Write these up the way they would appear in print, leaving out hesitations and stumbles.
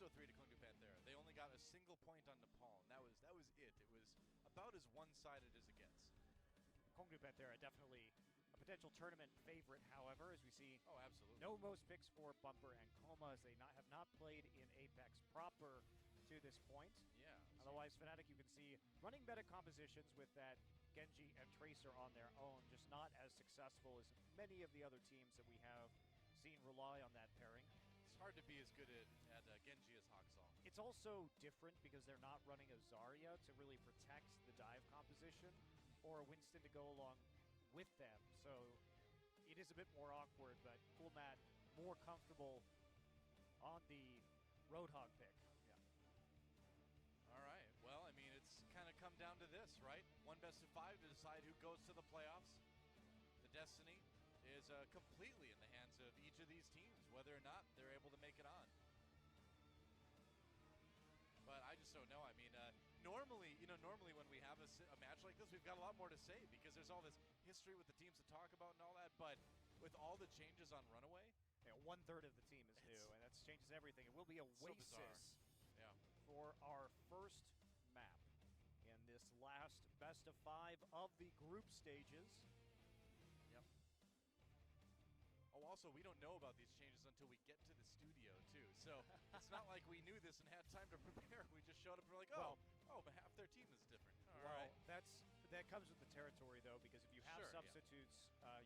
Cristo 3 to Kundu Panthera. They only got a single point on Nepal, and that was it. It was about as one-sided as it gets. Kundu Panthera definitely a potential tournament favorite, however, as we see. Oh, absolutely. No most picks for Bumper and Coma, as they have not played in Apex proper to this point. Yeah. Otherwise, Fnatic, you can see running better compositions with that Genji and Tracer on their own, just not as successful as many of the other teams that we have seen rely on that pairing. It's hard to be as good at Genji as Haksal. It's also different because they're not running a Zarya to really protect the dive composition, or a Winston to go along with them. So it is a bit more awkward, but Coolmat more comfortable on the Roadhog pick. All right. Well, I mean, it's kind of come down to this, right? One best of 5 to decide who goes to the playoffs. The destiny is completely in the hands of each of these teams, whether or not they're able to make it on. But I just don't know. I mean, normally when we have a match like this, we've got a lot more to say because there's all this history with the teams to talk about and all that. But with all the changes on Runaway, yeah, 1/3 of the team is new, and that changes everything. It will be Oasis for our first map in this last best of 5 of the group stages. Yep. Oh, also, we don't know about these changes until we get to the studio, too. So it's not like we knew this and had time to prepare. We just showed up and we're like, oh, but half their team is different. All right. That comes with the territory, though, because if you have substitutes,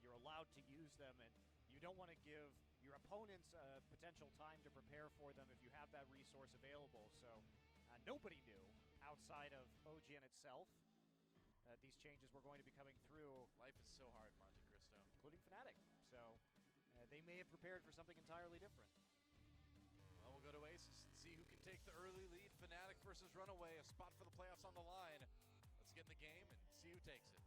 you're allowed to use them, and you don't want to give your opponents potential time to prepare for them if you have that resource available. So nobody knew outside of OGN itself that these changes were going to be coming through. Life is so hard, Monte Cristo. Including Fnatic. So they may have prepared for something entirely different. Well, we'll go to Oasis and see who can take the early lead. Fnatic versus Runaway, a spot for the playoffs on the line. Let's get in the game and see who takes it.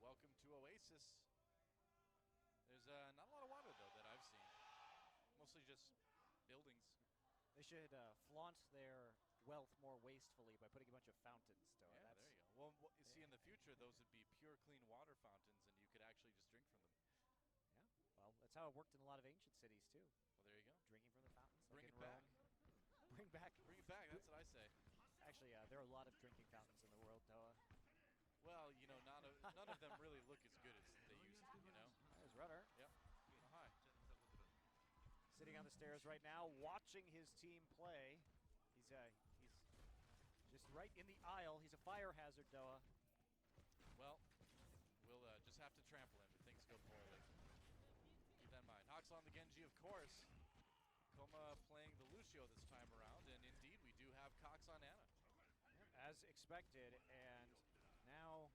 Welcome to Oasis. There's not a lot of water, though, that I've seen. Mostly just buildings. They should flaunt their wealth more wastefully by putting a bunch of fountains. So yeah, there you go. Well, you see, in the future, those would be pure, clean water fountains, and you could actually just drink from them. Yeah, well, that's how it worked in a lot of ancient cities, too. Well, there you go. Drinking from the fountains. Bring like it back. Bring back. Bring it back, that's what I say. Actually, there are a lot of drinking fountains in the world, Doa. Well, you know, none of them really look as good as they used to, you know? There's Rudder. Yep. Oh, hi. Sitting on the stairs right now, watching his team play. He's just right in the aisle. He's a fire hazard, Doa. Well, we'll just have to trample him if things go poorly. Keep that in mind. Haksal on the Genji, of course. Coma playing the Lucio this time around, and indeed, we do have Cox on Ana. As expected, and now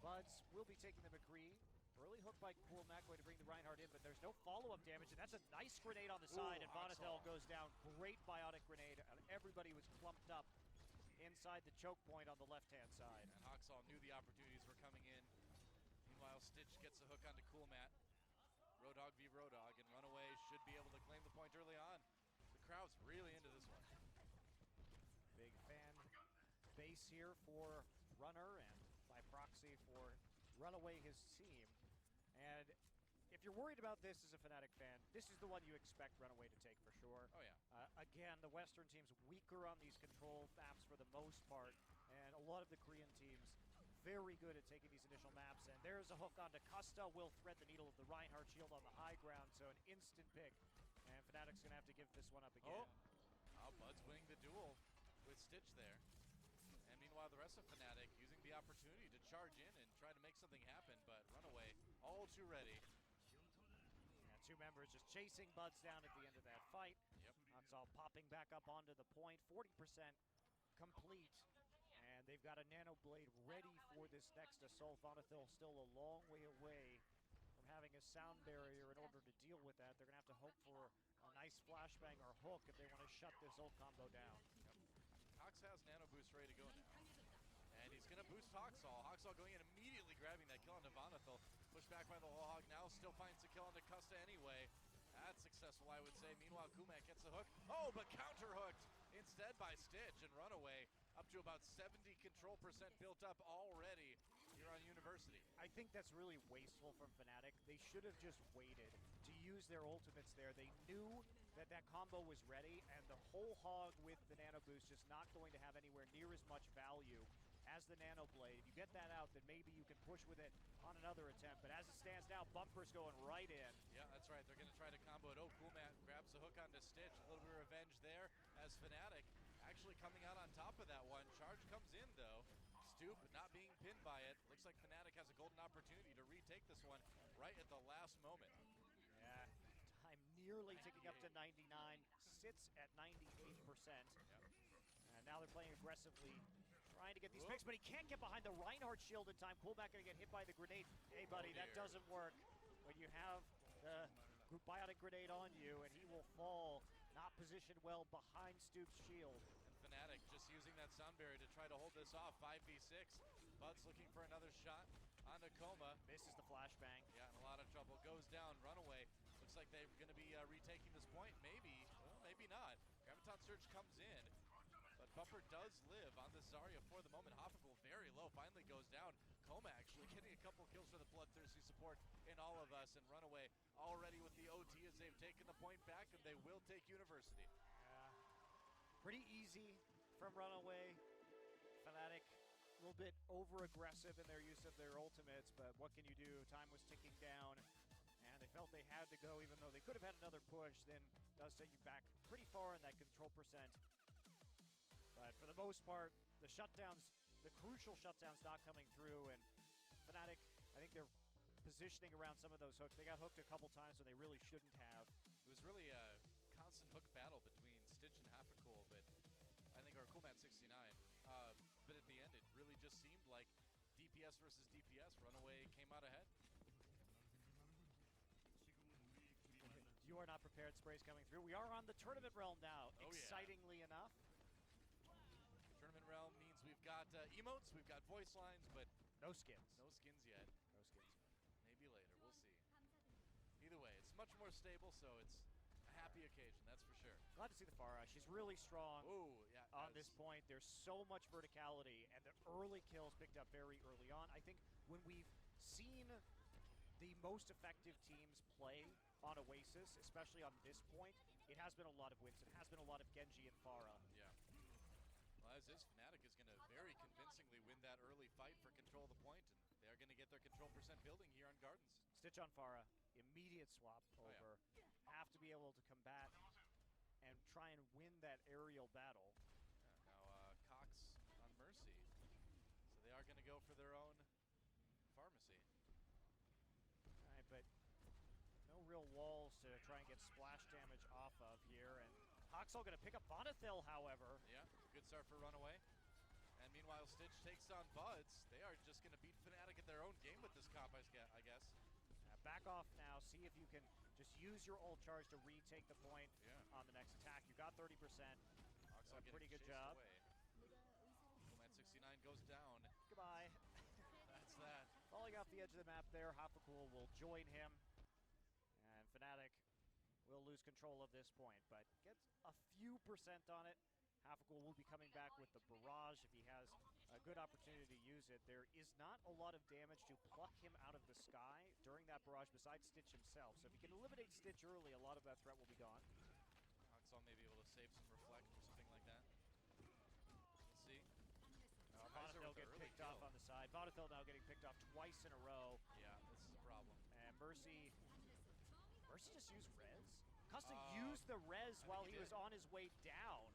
Buds will be taking the McCree. Early hook by Coolmat going to bring the Reinhardt in, but there's no follow-up damage, and that's a nice grenade on the side, and Vonathel goes down. Great biotic grenade, and everybody was clumped up inside the choke point on the left-hand side. And Haksal knew the opportunities were coming in. Meanwhile, Stitch gets a hook onto Coolmat. Roadhog v Roadhog, and Runaway should be able to claim the point early on. The crowd's really into this one. Big fan base here for Runner, and by proxy for Runaway, his team. And if you're worried about this as a Fnatic fan, this is the one you expect Runaway to take for sure. Oh, yeah. Again, the Western team's weaker on these control maps for the most part, and a lot of the Korean teams very good at taking these initial maps. And there's a hook onto Custa, will thread the needle of the Reinhardt shield on the high ground, so an instant pick. And Fnatic's going to have to give this one up again. Oh, Bud's winning the duel with Stitch there. And meanwhile, the rest of Fnatic using the opportunity to charge in and try to make something happen, but Runaway all too ready. Yeah, two members just chasing Buds down at the end of that fight. Yep. Haksal popping back up onto the point, 40% complete. And they've got a Nano Blade ready for this next assault. Vonathil still a long way away from having a sound barrier in order to deal with that. They're going to have to hope for a nice flashbang or hook if they want to shut this ult combo down. Yep. Cox has Nano Boost ready to go now. And he's going gonna boost Hawksall. Hawksall going in immediately grabbing that kill on Vonethil. Pushed back by the whole hog now, still finds the kill on Custa anyway. That's successful, I would say. Meanwhile, Kumak gets the hook. Oh, but counter hooked instead by Stitch, and Runaway up to about 70 control percent built up already here on University. I think that's really wasteful from Fnatic. They should have just waited to use their ultimates there. They knew that that combo was ready, and the whole hog with the nano boost just not going to have anywhere near as much value as the nano blade. If you get that out, then maybe you can push with it on another attempt. But as it stands now, Bumper's going right in. Yeah, that's right. They're going to try to combo it. Oh, Kumat grabs the hook onto Stitch. A little bit of revenge there as Fnatic actually coming out on top of that one. Charge comes in, though. Stoop not being pinned by it. Looks like Fnatic has a golden opportunity to retake this one right at the last moment. Yeah, time nearly ticking up to 99. Sits at 98%. Yep. And now they're playing aggressively, trying to get these picks, but he can't get behind the Reinhardt shield in time. Pullback gonna get hit by the grenade. Hey, buddy, that doesn't work. When you have the biotic grenade on you, and he will fall, not positioned well behind Stoop's shield. And Fnatic just using that sound barrier to try to hold this off. 5v6. Bud's looking for another shot on Nakoma. Misses the flashbang. Yeah, in a lot of trouble. Goes down. Runaway. Looks like they're going to be retaking this point. Maybe. Well, maybe not. Graviton Surge comes in. But Bumper does live on this Zarya for the moment. Hoffical very low, finally goes down. Koma actually getting a couple kills for the bloodthirsty support in all of us. And Runaway already with the OT as they've taken the point back, and they will take University. Pretty easy from Runaway. Fnatic a little bit over-aggressive in their use of their ultimates, but what can you do? Time was ticking down, and they felt they had to go, even though they could have had another push. Then does take you back pretty far in that control percent. But for the most part, the shutdowns, the crucial shutdowns not coming through, and Fnatic, I think they're positioning around some of those hooks. They got hooked a couple times when they really shouldn't have. It was really a constant hook battle between Stitch and Hafficool, but I think our Coolmat 69. But at the end, it really just seemed like DPS versus DPS. Runaway came out ahead. You are not prepared. Sprays coming through. We are on the tournament realm now, Oh, excitingly enough. Tournament realm means we've got emotes, we've got voice lines, but no skins. no skins yet. No skins. Maybe later, we'll see. Either way, it's much more stable, so it's a happy occasion, that's for sure. Glad to see the Pharah. She's really strong Yeah, on this point. There's so much verticality, and the early kills picked up very early on. I think when we've seen the most effective teams play on Oasis, especially on this point, it has been a lot of wins. It has been a lot of Genji and Pharah. Yeah. Well, as is, Fnatic is going to very convincingly win that early fight for control of the point, and they're going to get their control percent building here on Gardens. Stitch on Pharah, immediate swap over. Have to be able to combat and try and win that aerial battle. Yeah, now Cox on Mercy, so they are going to go for their own pharmacy. All right, but no real walls to try and get splash damage off of here, and Hawksall going to pick up Vonethil, however. Yeah, good start for Runaway. And meanwhile, Stitch takes on Buds. They are just going to beat Fnatic at their own game with this comp, I guess. Back off now. See if you can just use your ult charge to retake the point on the next attack. You got 30%. Hawksall getting pretty good chased job. away. Coolmat 69 goes down. Goodbye. That's that. Falling off the edge of the map there. Hofficool will join him. And Fnatic will lose control of this point, but gets a few percent on it. Hofficool will be coming back with the barrage if he has a good opportunity to use it. There is not a lot of damage to pluck him out of the sky during that barrage besides Stitch himself. So if he can eliminate Stitch early, a lot of that threat will be gone. Hawksall may be able to save some reflect or something like that. Let's see. Vonethil getting picked off on the side. Vonethil now getting picked off twice in a row. Yeah, this is a problem. And Mercy just used res? Custa used the res while he was on his way down.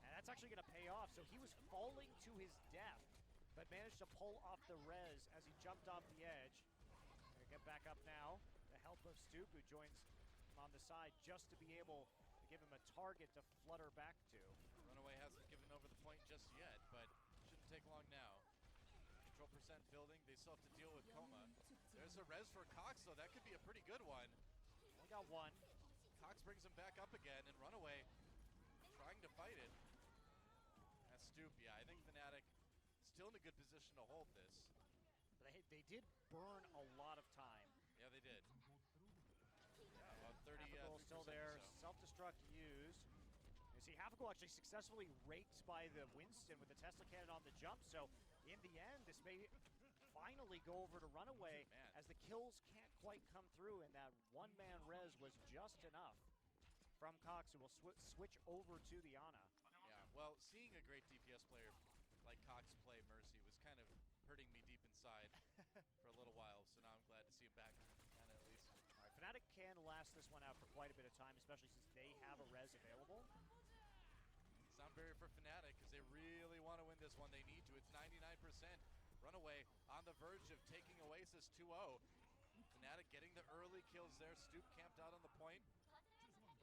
And that's actually going to pay off. So he was falling to his death, but managed to pull off the res as he jumped off the edge. Gonna get back up now. The help of Stoop, who joins him on the side just to be able to give him a target to flutter back to. Runaway hasn't given over the point just yet, but shouldn't take long now. Control percent building. They still have to deal with Coma. There's a res for Cox, though. That could be a pretty good one. Only got one. Cox brings him back up again, and Runaway trying to fight it. That's Stoop, yeah. I think Fnatic still in a good position to hold this. They did burn a lot of time. Yeah, they did. Yeah, about 30. Goal still there. So. Self-destruct used. You see, half a goal actually successfully raked by the Winston with the Tesla cannon on the jump. So in the end, this may finally go over to Runaway as the kills can't quite come through, and that one-man res was just enough from Cox, who will switch over to the Ana. Yeah, well, seeing a great DPS player like Cox play Mercy was kind of hurting me deep inside for a little while, so now I'm glad to see him back, kind of at least. All right, Fnatic can last this one out for quite a bit of time, especially since they have a res available. Sound barrier for Fnatic, because they really want to win this one. They need to. It's 99%. Runaway on the verge of taking Oasis 2-0. Fnatic getting the early kills there. Stoop camped out on the point.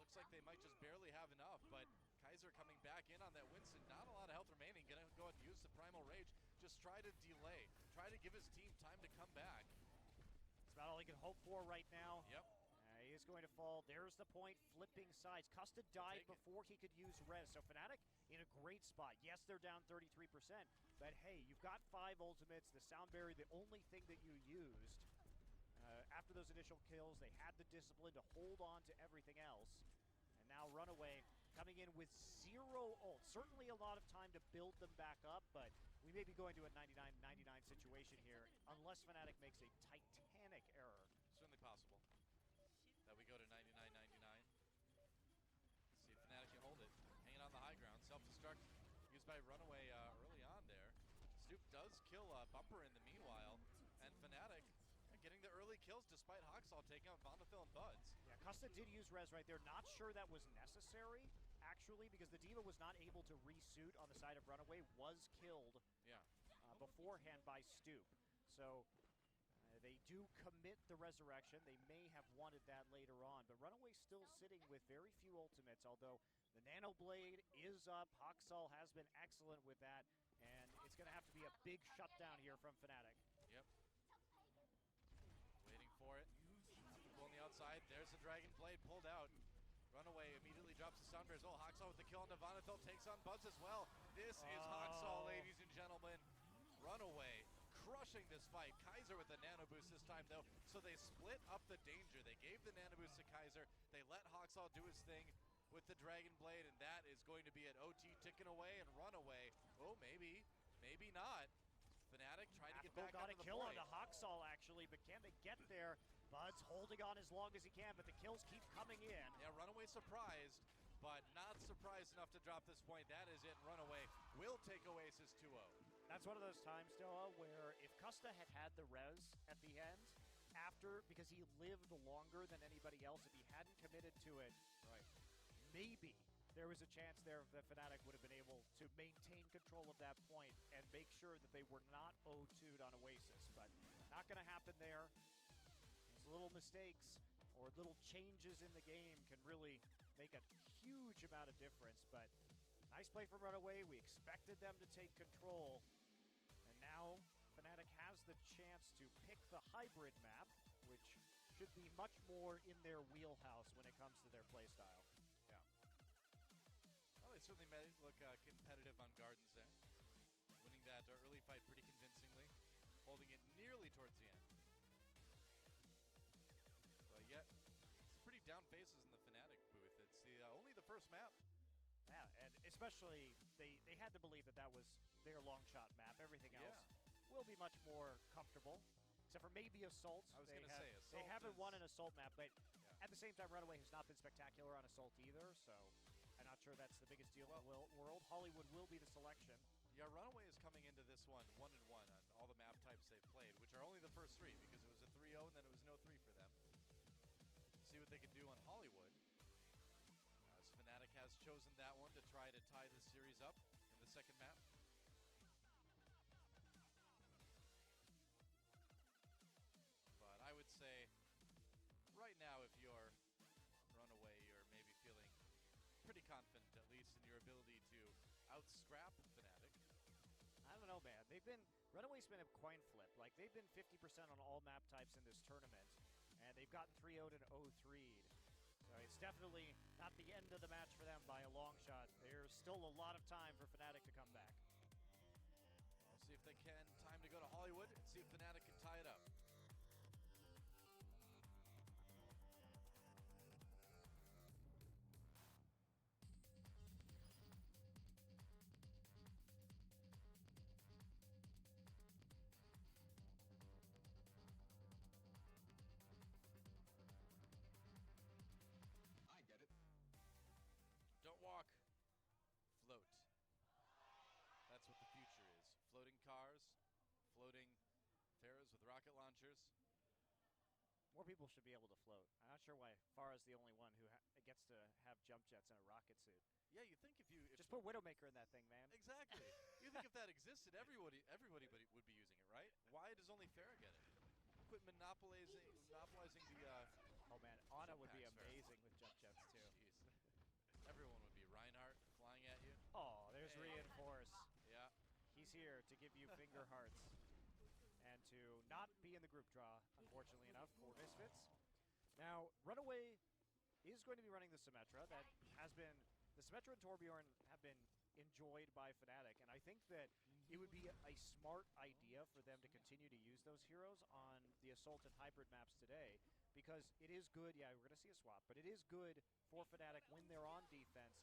Looks like they might just barely have enough, but Kaiser coming back in on that Winston. Not a lot of health remaining. Gonna go ahead and use the Primal Rage. Just try to delay. Try to give his team time to come back. It's about all he can hope for right now. Yep. He is going to fall. There's the point, flipping sides. Custa died before he could use res. So Fnatic in a great spot. Yes, they're down 33%, but hey, you've got 5 ultimates. The sound barrier, the only thing that you used. After those initial kills, they had the discipline to hold on to everything else. And now Runaway coming in with 0 ult. Certainly a lot of time to build them back up, but we may be going to a 99-99 situation here unless Fnatic makes a titanic error. Certainly possible that we go to 99-99. See if Fnatic can hold it. Hanging on the high ground. Self-destruct used by Runaway early on there. Stoop does kill Bumper in the meanwhile, and Fnatic getting the early kills despite Hoxall taking out Vondathil and Buds. Yeah, Custa did use res right there. Not sure that was necessary, actually, because the D.Va was not able to resuit on the side of Runaway, was killed beforehand by Stoop. So they do commit the resurrection. They may have wanted that later on, but Runaway still sitting with very few ultimates, although the Nano Blade is up. Hoxall has been excellent with that, and it's going to have to be a big shutdown here from Fnatic. Yep. Waiting for it. On the outside, there's the Dragon Blade pulled out. Runaway immediately drops the sound barriers. Oh, Hoxall with the kill on Vondathil takes on Buzz as well. This is Hoxall, ladies and gentlemen. Runaway crushing this fight. Kaiser with the nano boost this time though, so they split up the danger. They gave the nano boost to Kaiser. They let Hoxall do his thing with the Dragon Blade, and that is going to be an OT ticking away, and Runaway, oh, maybe not. Fnatic trying to get back got onto a the kill point. on the Hoxall actually, but can they get there? Bud's holding on as long as he can, but the kills keep coming in. Yeah, Runaway surprised, but not surprised enough to drop this point. That is it. Runaway will take Oasis 2-0. That's one of those times, Doa, where if Custa had the res at the end, after, because he lived longer than anybody else, if he hadn't committed to it, maybe there was a chance there that Fnatic would have been able to maintain control of that point and make sure that they were not 0-2'd on Oasis. But not going to happen there. These little mistakes or little changes in the game can really make a huge amount of difference. But nice play from Runaway. We expected them to take control. And now Fnatic has the chance to pick the hybrid map, which should be much more in their wheelhouse when it comes to their playstyle. Yeah. Well, they certainly look competitive on Gardens there. Winning that early fight pretty convincingly. Holding it nearly towards the end. But yet, it's pretty down faces in the Fnatic booth. It's only the first map. Yeah, and especially they had to believe that that was their long shot map. Everything else will be much more comfortable, except for maybe Assault. I was going to say Assault. They haven't won an Assault map, but at the same time, Runaway has not been spectacular on Assault either, so I'm not sure that's the biggest deal in the world. Hollywood will be the selection. Yeah, Runaway is coming into this one 1-1 on all the map types they've played, which are only the first 3 because it was a 3-0 and then it was no 3 for them. See what they can do on Hollywood. As Fnatic has chosen that one to try to tie the series up in the second map. But I would say right now, if you're Runaway, you're maybe feeling pretty confident, at least in your ability to out-scrap Fnatic. I don't know, man. Runaway's been a coin flip. Like, they've been 50% on all map types in this tournament, and they've gotten 3-0'd and 0-3'd. So it's definitely not the end of the match for them by a long shot. There's still a lot of time for Fnatic to come back. We'll see if they time to go to Hollywood and see if Fnatic can tie it up. I get it. Don't walk, float. That's what the future is. Floating cars, floating Pharaohs with rocket launchers. More people should be able to float. I'm not sure why Farah's the only one who gets to have jump jets in a rocket suit. Yeah, you think if just put Widowmaker in that thing, man. Exactly. You think if that existed, everybody would be using it, right? Why does only Farah get it? Quit monopolizing the. Oh man, Ana would be packs, Farah. amazing with jump jets too. Jeez. Everyone would be Reinhardt flying at you. Oh, there's Hey. Reinforce. Yeah. He's here to give you finger hearts and to not be in the group draw, unfortunately enough, for Misfits. Now, Runaway is going to be running the Symmetra. That has been, the Symmetra and Torbjorn have been enjoyed by Fnatic, and I think that it would be a smart idea for them to continue to use those heroes on the Assault and Hybrid maps today, because it is good, yeah, we're going to see a swap, but it is good for Fnatic when they're on defense.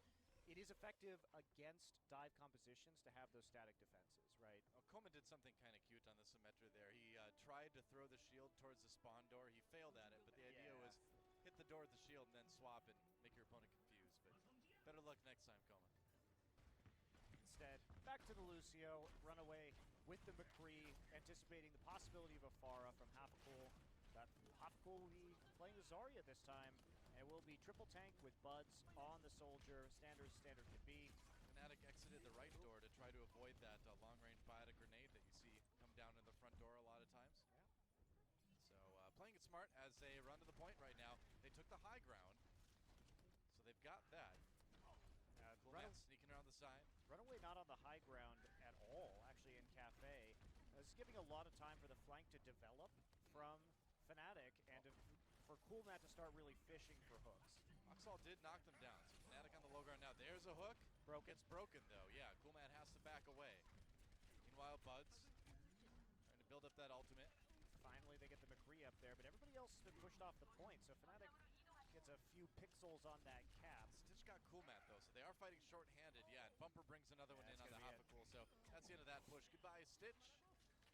It is effective against dive compositions to have those static defenses, right? Well, Koma did something kind of cute on the Symmetra there. He tried to throw the shield towards the spawn door. He failed at it, but the idea was hit the door with the shield and then swap and make your opponent confused. But better luck next time, Koma. Instead, back to the Lucio, Runaway with the McCree, anticipating the possibility of a Pharah from Hafcool. That Hafcool will be playing the Zarya this time, and will be triple tank with Buds on the Soldier, standard can be. Fnatic exited the right door to try to avoid that long-range biotic grenade that you see come down in the front door a lot of times. Yeah. So playing it smart as they run to the point right now. They took the high ground, so they've got that. Cool man sneaking around the side. Runaway not on the high ground at all, actually in Cafe. It's giving a lot of time for the flank to develop from Fnatic and for Coolmat to start really fishing for hooks. Oxall did knock them down, so Fnatic on the low ground now. There's a hook. Broken. It's broken though, yeah. Coolmat has to back away. Meanwhile, Buds trying to build up that ultimate. Finally, they get the McCree up there, but everybody else has been pushed off the point, so Fnatic gets a few pixels on that cap. Stitch got Coolmat though, so they are fighting short-handed. Yeah, and Bumper brings another one in on the Hafcool, so that's the end of that push. Goodbye, Stitch.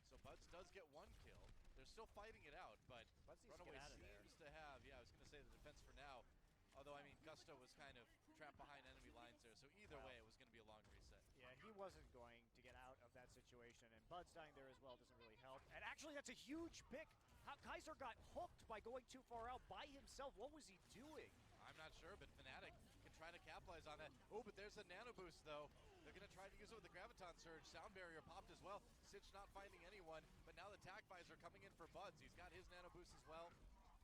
So Buds does get one kill. They're still fighting it out, but Runaway seems to have, yeah, I was going to say the defense for now. Although, I mean, Gusto was kind of trapped behind enemy lines there, so either way, it was going to be a long reset. Yeah, he wasn't going to get out of that situation, and Bud's dying there as well doesn't really help. And actually, that's a huge pick. Kaiser got hooked by going too far out by himself. What was he doing? I'm not sure, but Fnatic can try to capitalize on that. Oh, but there's a nano boost, though. They're going to try to use it with the Graviton Surge. Sound barrier popped as well. Stitch not finding anyone, but now the Tac Visor coming in for Buds. He's got his nano boost as well.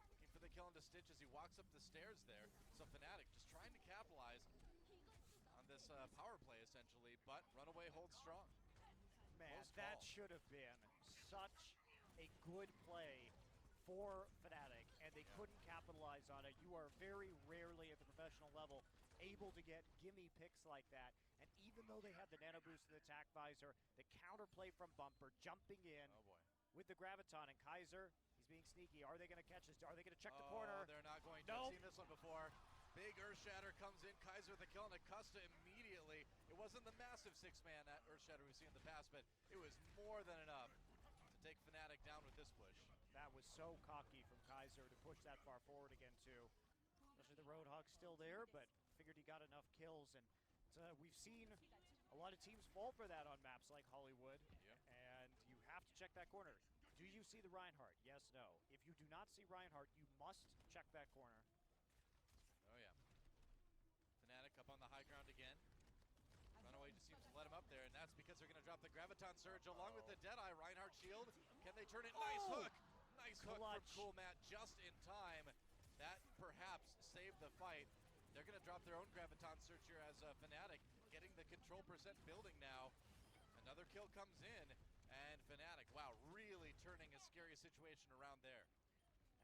Looking for the kill into Stitch as he walks up the stairs there. So Fnatic just trying to capitalize on this power play, essentially, but Runaway holds strong. Man, that should have been such a good play for Fnatic, and they couldn't capitalize on it. You are very rarely at the professional level able to get gimme picks like that, and even though they had the nano boost and the attack visor, the counterplay from Bumper jumping in with the Graviton, and Kaiser, he's being sneaky. Are they going to catch this? Are they going to check the corner? They're not going to. I've seen this one before. Big Earthshatter comes in, Kaiser with a kill, and Acosta immediately. It wasn't the massive six-man that Earthshatter we've seen in the past, but it was more than enough to take Fnatic down with this push. That was so cocky from Kaiser to push that far forward again, too. Especially the Roadhog's still there, but figured he got enough kills. And we've seen a lot of teams fall for that on maps like Hollywood. Yep. And you have to check that corner. Do you see the Reinhardt? Yes, no. If you do not see Reinhardt, you must check that corner. Oh, yeah. Fnatic up on the high ground again. Runaway just seems to let him up there, and that's because they're going to drop the Graviton Surge along with the Deadeye. Reinhardt shield. Can they turn it? Nice hook! Nice hook from Coolmat just in time. That perhaps saved the fight. They're going to drop their own Graviton Surge here as Fnatic getting the control percent building now. Another kill comes in, and Fnatic, wow, really turning a scary situation around there.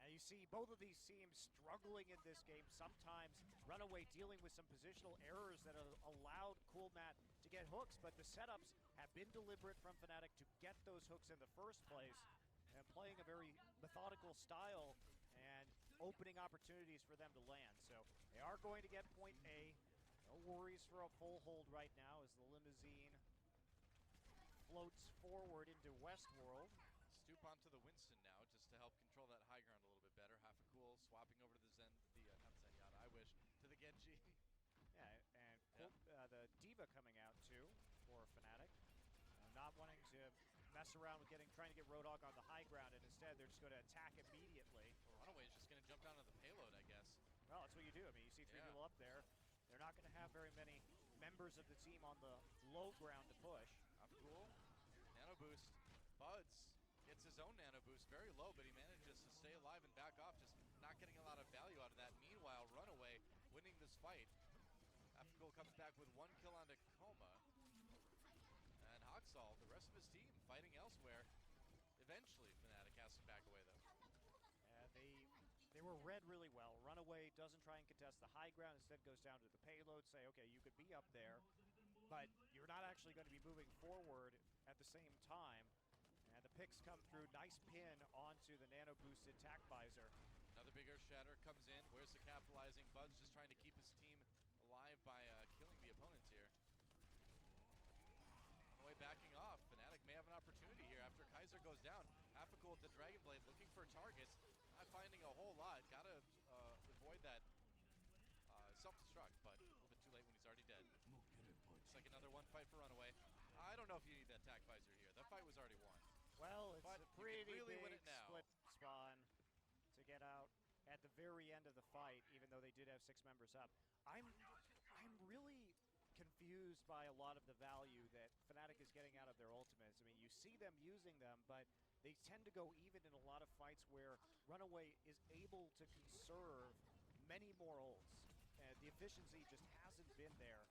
And you see both of these teams struggling in this game. Sometimes Runaway dealing with some positional errors that have allowed Coolmat to to get hooks, but the setups have been deliberate from Fnatic to get those hooks in the first place, and playing a very methodical style and opening opportunities for them to land. So they are going to get point A. No worries for a full hold right now as the limousine floats forward into Westworld. Stoop onto the Winston now just to help control that high ground a little bit better. Half a cool, swapping over to the not Zenyatta, I wish, to the Genji. Yeah, and the Diva coming out too for Fnatic. Not wanting to mess around with trying to get Roadhog on the high ground, and instead they're just going to attack immediately. Well, Runaway is just going to jump down to the payload, I guess. Well, that's what you do. I mean, you see three people up there. They're not going to have very many members of the team on the low ground to push. Cool. Nano boost. Buds gets his own nano boost, very low, but he manages to stay alive and back off, just not getting a lot of value out of that. Meanwhile, Runaway winning this fight. Aftergoal comes back with 1 kill onto Coma. And Hoxall, the rest of his team, fighting elsewhere. Eventually, Fnatic has to back away, though. They were read really well. Runaway doesn't try and contest the high ground, instead goes down to the payload, say, okay, you could be up there, but you're not actually going to be moving forward at the same time. And the picks come through. Nice pin onto the nano-boosted tack visor. Another bigger shatter comes in. Where's the capitalizing? Bud's just trying to keep his team alive by killing the opponents here. Runaway backing off. Fnatic may have an opportunity here after Kaiser goes down. Half-a-cool with the Dragon Blade looking for targets. Not finding a whole lot. Gotta avoid that self-destruct, but a little bit too late when he's already dead. It's like another one fight for Runaway. I don't know if you need that tack visor here. That fight was already won. Well, it's but a pretty really big split spawn to get out at the very end of the fight, even though they did have 6 members up. I'm really confused by a lot of the value that Fnatic is getting out of their ultimates. I mean, you see them using them, but they tend to go even in a lot of fights where Runaway is able to conserve many more ults. And the efficiency just hasn't been there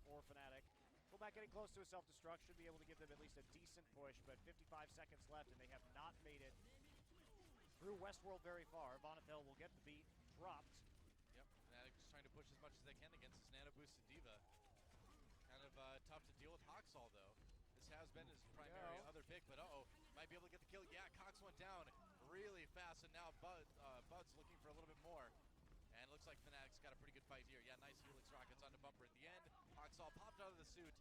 for Fnatic. Pullback getting close to a self-destruct should be able to give them at least a decent push, but 55 seconds left and they have not made it through Westworld very far. Vonethel will get the beat dropped. Yep, Fnatic just trying to push as much as they can against this nano-boosted Diva. Kind of tough to deal with Hoxall, though. This has been his primary other pick, but might be able to get the kill. Yeah, Cox went down really fast, and now Bud's looking for a little bit more. And it looks like Fnatic's got a pretty good fight here. Yeah, nice Helix rockets onto Bumper at the end. Hoxall popped out of the suit,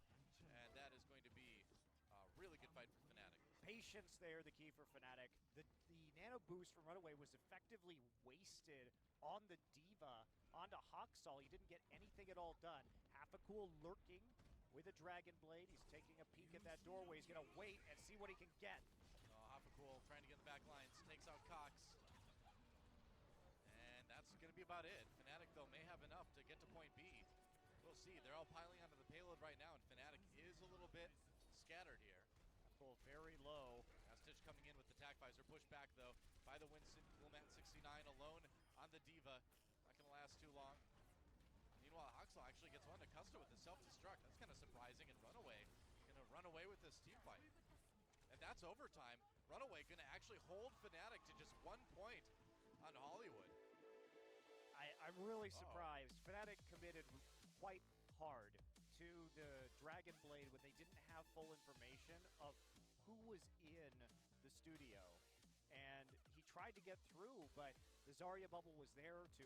and that is going to be a really good fight for Fnatic. Patience there, the key for Fnatic. The nano boost from Runaway was effectively wasted on the Diva onto Hoxall. He didn't get anything at all done. Half-a-cool lurking with a Dragon Blade. He's taking a peek at that doorway. He's going to wait and see what he can get. Half-a-cool trying to get in the back lines. Takes out Cox. And that's going to be about it. Fnatic, though, may have enough to get to point B. We'll see. They're all piling onto the payload right now, and Fnatic is a little bit scattered here. Pull very low. Now Stitch coming in with the tack visor. Push back, though, by the Winston. Coolmat 69 alone on the Diva. Not going to last too long. Meanwhile, Hoxall actually gets one to Custer with the self-destruct. That's kind of surprising, and Runaway going to run away with this team fight. And that's overtime. Runaway going to actually hold Fnatic to just 1 point on Hollywood. I'm really surprised. Fnatic committed quite hard to the Dragon Blade when they didn't have full information of who was in the studio. And he tried to get through, but the Zarya bubble was there to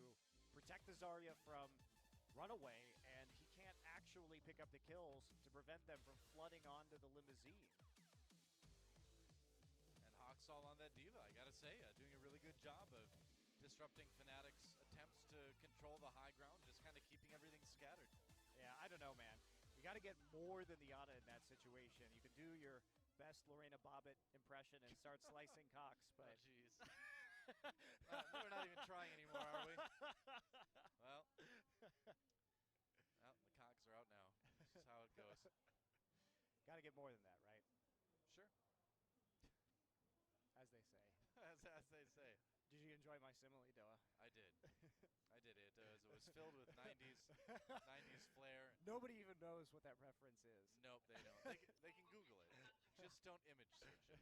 protect the Zarya from Runaway, and he can't actually pick up the kills to prevent them from flooding onto the limousine. And Hoxall on that Diva, I gotta say, doing a really good job of disrupting Fnatic's attempts to control the high ground, just kind of keeping everything scattered. Yeah, I don't know, man. You got to get more than the Ana in that situation. You can do your best Lorena Bobbitt impression and start slicing cocks, but... Oh, jeez. We're not even trying anymore, are we? Well, the cocks are out now. This is how it goes. Got to get more than that, right? Sure. As they say. As they say. Did you enjoy my simile, Doa? I did. I did. It was filled with 90s flair. Nobody even knows what that reference is. Nope, they don't. They can Google it. Just don't image search it.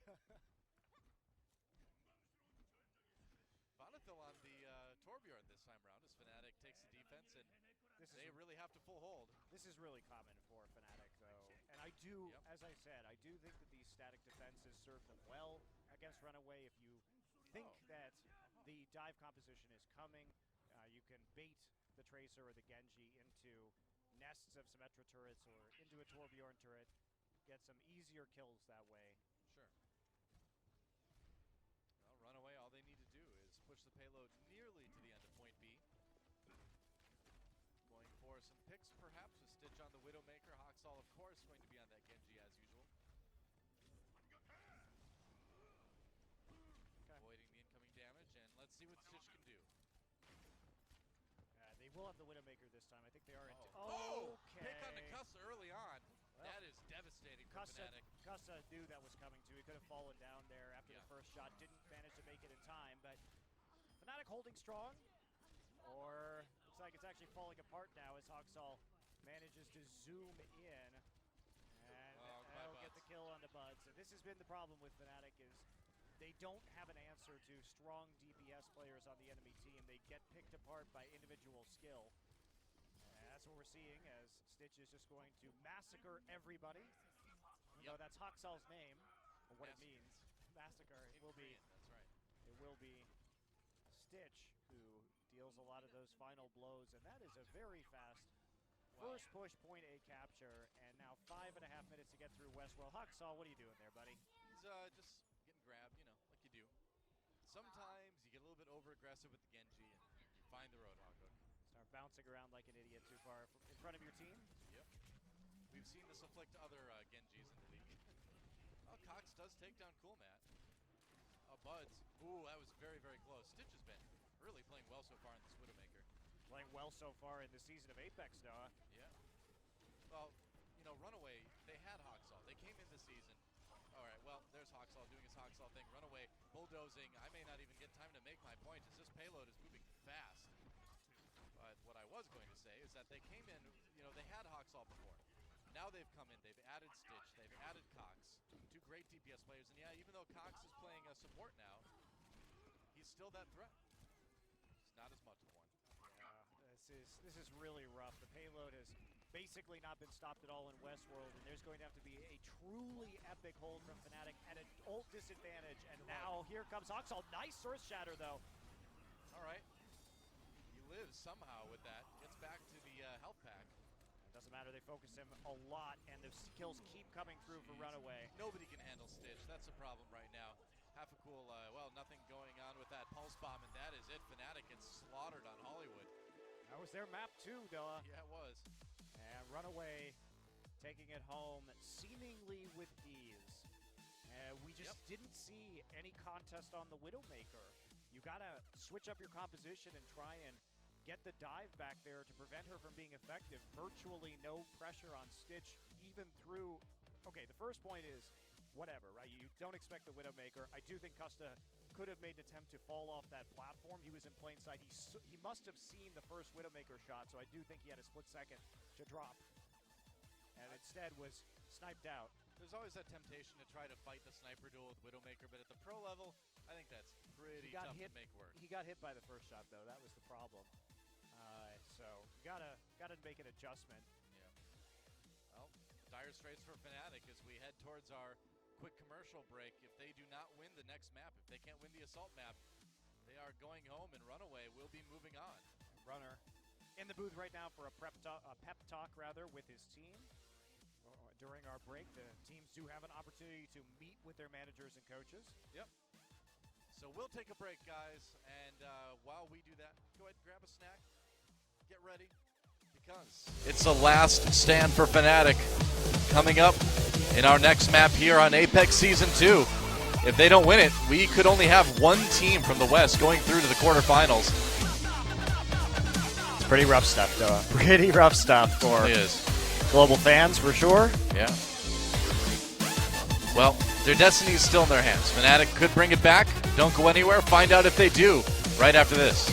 Vonethel on the Torbjorn this time around as Fnatic takes the defense, and they really have to full hold. This is really common for Fnatic, though. I do, Yep. as I said, I do think that these static defenses serve them well against Runaway. If you think that the dive composition is coming, you can bait the Tracer or the Genji into nests of Symmetra turrets or into a Torbjorn turret, get some easier kills that way. Sure. Well, Runaway, all they need to do is push the payload nearly to the end of point B. Going for some picks, perhaps, with Stitch on the Widowmaker. Hoxall, of course, going to be on that Genji as usual. Avoiding the incoming damage, and let's see what Stitch can do. They will have the Widowmaker this time. I think they are. Okay. Pick on the Cussa early on. Well, that is devastating for Fnatic. Cussa knew that was coming too. He could have fallen down there after the first shot. Didn't manage to make it in time, but Fnatic holding strong. Or looks like it's actually falling apart now as Hoxall manages to zoom in. And they'll get the kill on the Buds. And this has been the problem with Fnatic is they don't have an answer to strong DPS players on the enemy team. They get picked apart by individual skill. And that's what we're seeing as Stitch is just going to massacre everybody. You know, that's Hoxall's name, or what it means. Massacre. It will be. That's right. It will be Stitch who deals a lot of those final blows, and that is a very fast first push point A capture, and now 5.5 minutes to get through Westworld. Hoxall, what are you doing there, buddy? He's just getting grabbed, you know, like you do. Sometimes you get a little bit over-aggressive with the Genji, and you find the Roadhog hook. Start bouncing around like an idiot too far in front of your team. Yep. We've seen this afflict other Genjis in the league. Oh, Cox does take down Coolmat. Buds. Ooh, that was very, very close. Stitch has been really playing well so far in this Widowmaker. Playing well so far in the season of Apex, Noah. Yeah. Well, you know, Runaway, they had Hoxall. They came in this season. All right, well, there's Hoxall doing his Hoxall thing. Runaway bulldozing. I may not even get time to make my point as this payload is moving fast. But what I was going to say is that they came in, you know, they had Hoxall before. Now they've come in, they've added Stitch, they've added Cox. Two great DPS players, and yeah, even though Cox is playing a support now, he's still that threat. He's not as much of one. Yeah, this is really rough. The payload has basically not been stopped at all in Westworld, and there's going to have to be a truly epic hold from Fnatic at an ult disadvantage, and now here comes Hoxall. Nice Source Shatter, though. All right. He lives somehow with that. Gets back to the health pack. Doesn't matter, they focus him a lot, and the kills keep coming through for Runaway. Nobody can handle Stitch. That's the problem right now. Half a cool, well, nothing going on with that pulse bomb, and that is it. Fnatic gets slaughtered on Hollywood. That was their map too, Noah. Yeah, it was. And Runaway taking it home seemingly with ease. We just didn't see any contest on the Widowmaker. You gotta switch up your composition and try and get the dive back there to prevent her from being effective. Virtually no pressure on Stitch, even through... Okay, the first point is, whatever, right? You don't expect the Widowmaker. I do think Custa could have made an attempt to fall off that platform. He was in plain sight. He must have seen the first Widowmaker shot, so I do think he had a split second to drop. And instead was sniped out. There's always that temptation to try to fight the sniper duel with Widowmaker, but at the pro level, I think that's pretty tough to make work. He got hit by the first shot, though. That was the problem. So gotta make an adjustment. Yeah. Well, dire straits for Fnatic as we head towards our quick commercial break. If they do not win the next map, if they can't win the assault map, they are going home, and Runaway will be moving on. Runner in the booth right now for a pep talk with his team. During our break, the teams do have an opportunity to meet with their managers and coaches. Yep. So we'll take a break, guys, and while we do that, go ahead and grab a snack, get ready, because it's the last stand for Fnatic coming up in our next map here on Apex Season 2. If they don't win it, we could only have one team from the West going through to the quarterfinals. It's pretty rough stuff, though. Pretty rough stuff for global fans, for sure. Yeah. Well, their destiny is still in their hands. Fnatic could bring it back. Don't go anywhere. Find out if they do right after this.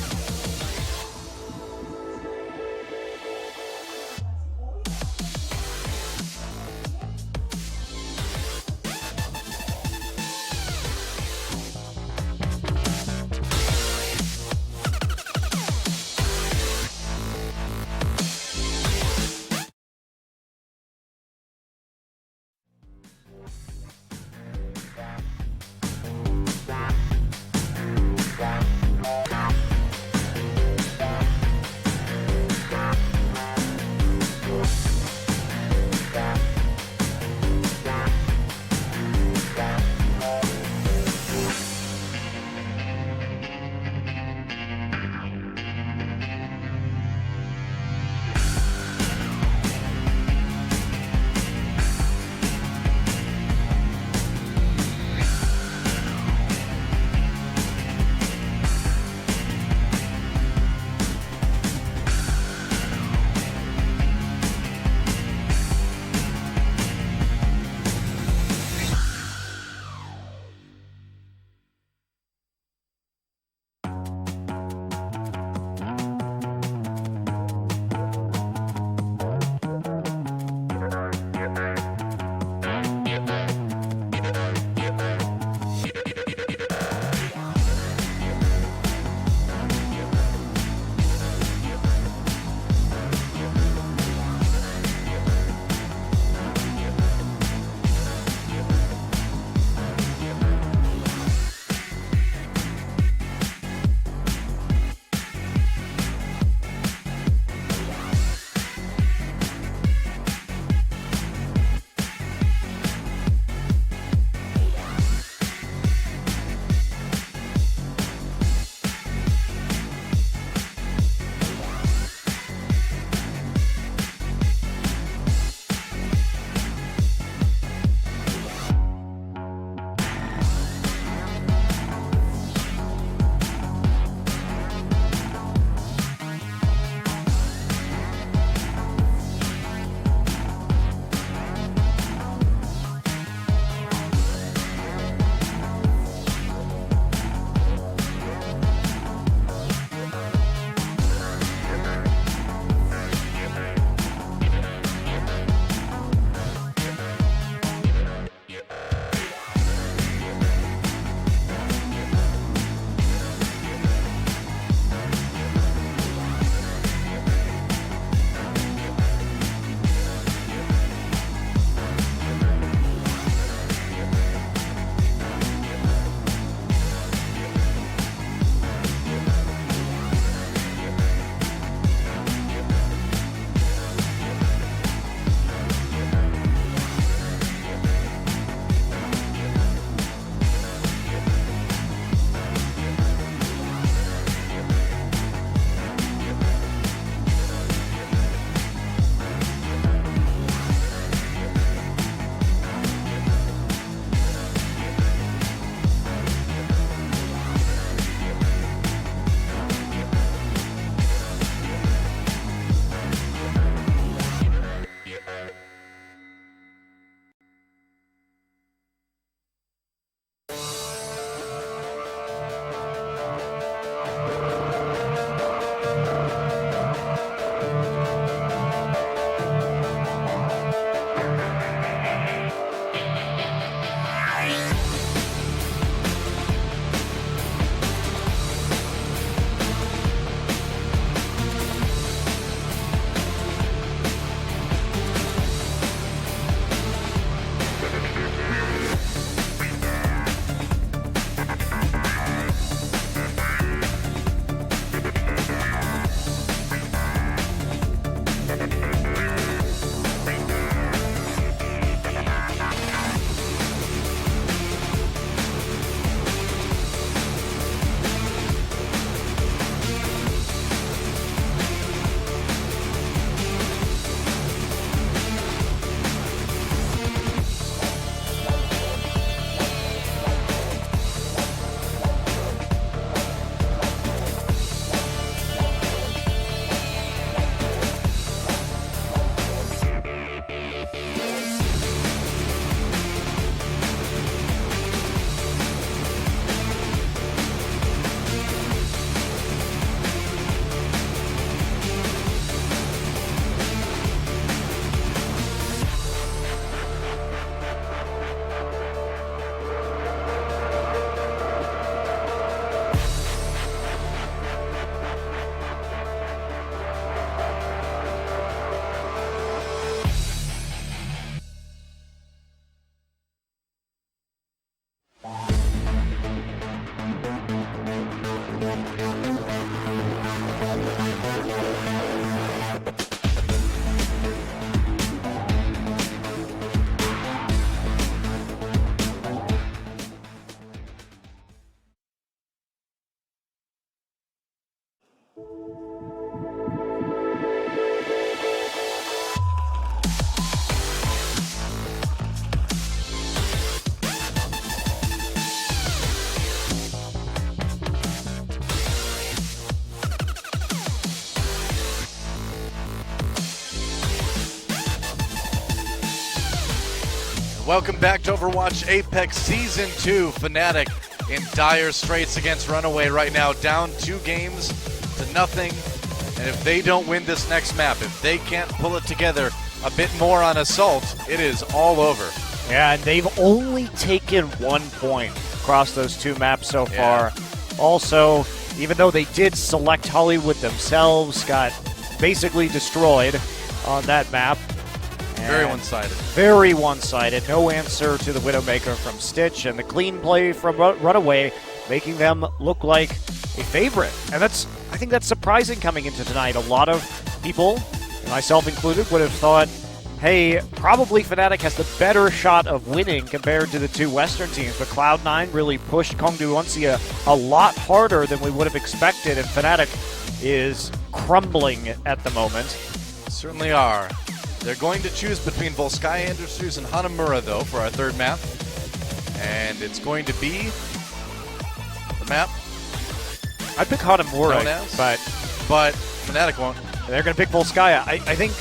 Welcome back to Overwatch Apex Season 2. Fnatic in dire straits against Runaway right now, down 2 games to nothing. And if they don't win this next map, if they can't pull it together a bit more on Assault, it is all over. Yeah, and they've only taken 1 point across those 2 maps so far. Also, even though they did select Hollywood themselves, got basically destroyed on that map. Very one-sided. Very one-sided. No answer to the Widowmaker from Stitch, and the clean play from Runaway, making them look like a favorite. And I think that's surprising coming into tonight. A lot of people, myself included, would have thought, hey, probably Fnatic has the better shot of winning compared to the 2 Western teams, but Cloud9 really pushed Kongduonsia a lot harder than we would have expected, and Fnatic is crumbling at the moment. Certainly are. They're going to choose between Volskaya Industries and Hanamura, though, for our 3rd map. And it's going to be the map. I'd pick Hanamura, but Fnatic won't. They're going to pick Volskaya. I think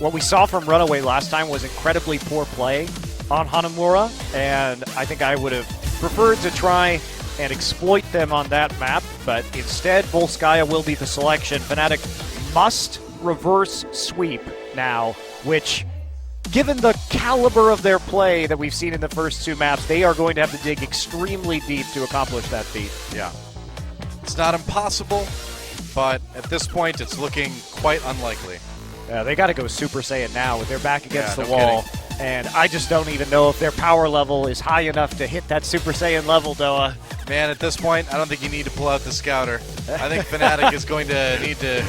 what we saw from Runaway last time was incredibly poor play on Hanamura, and I think I would have preferred to try and exploit them on that map, but instead Volskaya will be the selection. Fnatic must reverse sweep now, which, given the caliber of their play that we've seen in the first 2 maps, they are going to have to dig extremely deep to accomplish that feat. Yeah. It's not impossible, but at this point it's looking quite unlikely. Yeah, they got to go Super Saiyan now with their back against the no wall. kidding. And I just don't even know if their power level is high enough to hit that Super Saiyan level, Doa. Man, at this point, I don't think you need to pull out the Scouter. I think Fnatic is going to need to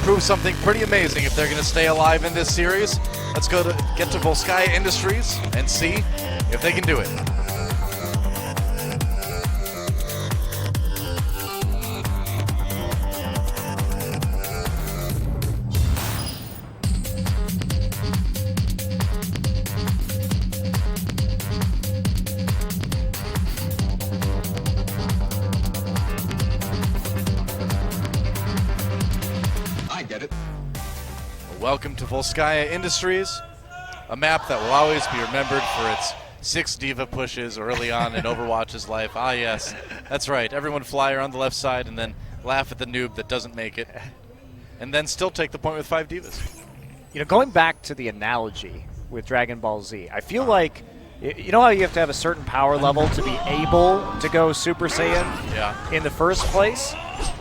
prove something pretty amazing if they're going to stay alive in this series. Let's get to Volskaya Industries and see if they can do it. Welcome to Volskaya Industries, a map that will always be remembered for its 6 diva pushes early on in Overwatch's life. Ah, yes, that's right. Everyone fly around the left side and then laugh at the noob that doesn't make it, and then still take the point with 5 divas. You know, going back to the analogy with Dragon Ball Z, I feel like, you know how you have to have a certain power level to be able to go Super Saiyan in the first place?